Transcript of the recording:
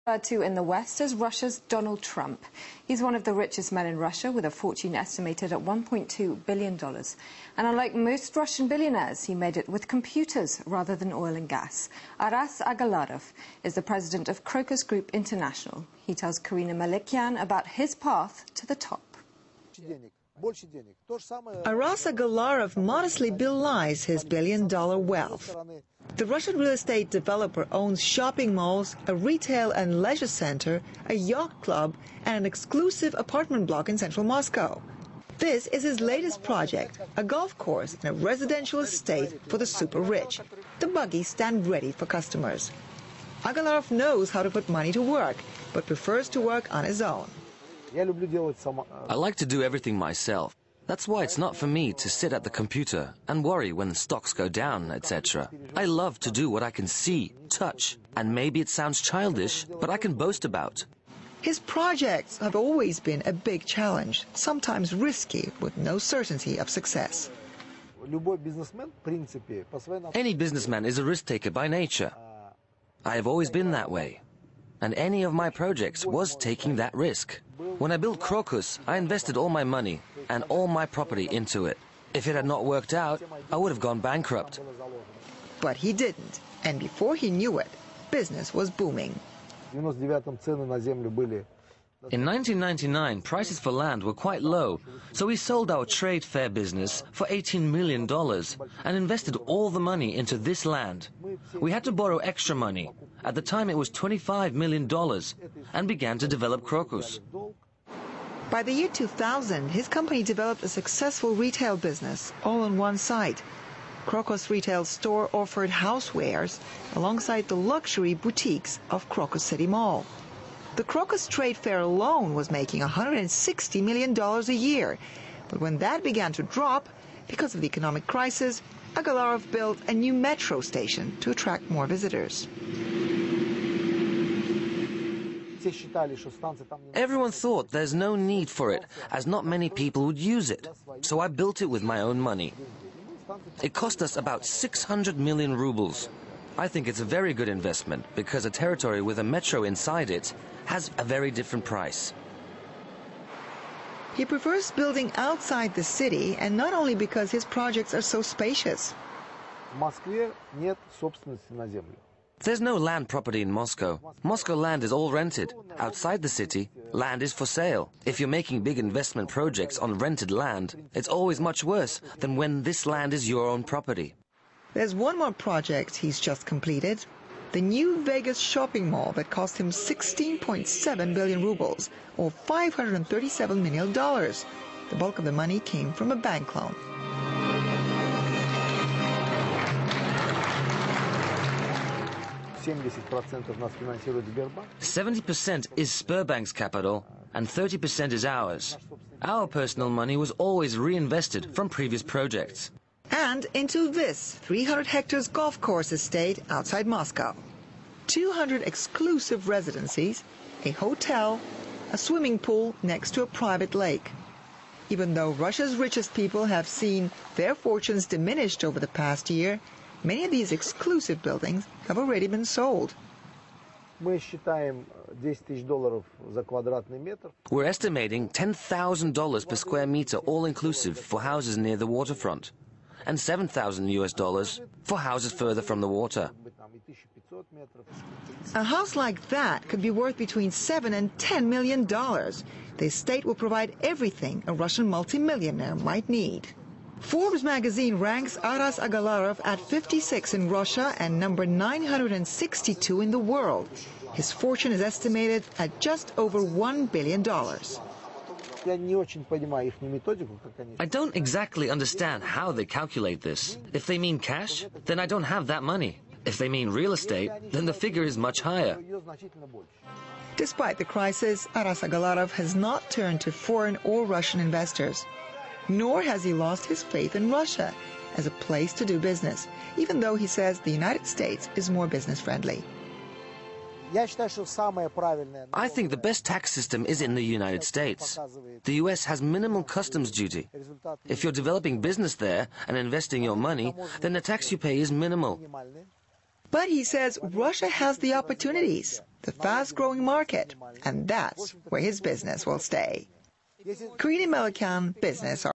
Referred to in the West as Russia's Donald Trump. He's one of the richest men in Russia, with a fortune estimated at $1.2 billion. And unlike most Russian billionaires, he made it with computers rather than oil and gas. Aras Agalarov is the president of Crocus Group International. He tells Karina Malikian about his path to the top. Aras Agalarov modestly belies his billion-dollar wealth. The Russian real estate developer owns shopping malls, a retail and leisure center, a yacht club, and an exclusive apartment block in central Moscow. This is his latest project, a golf course and a residential estate for the super-rich. The buggies stand ready for customers. Agalarov knows how to put money to work, but prefers to work on his own. I like to do everything myself. That's why it's not for me to sit at the computer and worry when the stocks go down, etc. I love to do what I can see, touch, and maybe it sounds childish, but I can boast about. His projects have always been a big challenge, sometimes risky, with no certainty of success. Any businessman is a risk taker by nature. I have always been that way. And any of my projects was taking that risk. When I built Crocus, I invested all my money and all my property into it. If it had not worked out, I would have gone bankrupt. But he didn't, and before he knew it, business was booming. In 1999, prices for land were quite low, so we sold our trade fair business for $18 million and invested all the money into this land. We had to borrow extra money. At the time it was $25 million, and began to develop Crocus. By the year 2000, his company developed a successful retail business, all on one site. Crocus retail store offered housewares alongside the luxury boutiques of Crocus City Mall. The Crocus Trade Fair alone was making $160 million a year. But when that began to drop, because of the economic crisis, Agalarov built a new metro station to attract more visitors. Everyone thought there's no need for it, as not many people would use it. So I built it with my own money. It cost us about 600 million rubles. I think it's a very good investment, because a territory with a metro inside it has a very different price. He prefers building outside the city, and not only because his projects are so spacious. There's no land property in Moscow. Moscow land is all rented. Outside the city, land is for sale. If you're making big investment projects on rented land, it's always much worse than when this land is your own property. There's one more project he's just completed, the new Vegas shopping mall that cost him 16.7 billion rubles, or $537 million. The bulk of the money came from a bank loan. %70 is Sberbank's capital, and 30% is ours. Our personal money was always reinvested from previous projects. And into this 300 hectares golf course estate outside Moscow. 200 exclusive residencies, a hotel, a swimming pool next to a private lake. Even though Russia's richest people have seen their fortunes diminished over the past year, many of these exclusive buildings have already been sold. We're estimating $10,000 per square meter all-inclusive for houses near the waterfront, and $7,000 for houses further from the water. A house like that could be worth between $7 and $10 million. The estate will provide everything a Russian multimillionaire might need. Forbes magazine ranks Aras Agalarov at 56 in Russia and number 962 in the world. His fortune is estimated at just over $1 billion. I don't exactly understand how they calculate this. If they mean cash, then I don't have that money. If they mean real estate, then the figure is much higher. Despite the crisis, Aras Agalarov has not turned to foreign or Russian investors. Nor has he lost his faith in Russia as a place to do business, even though he says the United States is more business-friendly. I think the best tax system is in the United States. The US has minimal customs duty. If you're developing business there and investing your money, then the tax you pay is minimal. But he says Russia has the opportunities, the fast-growing market, and that's where his business will stay. Karina Melikan, Business.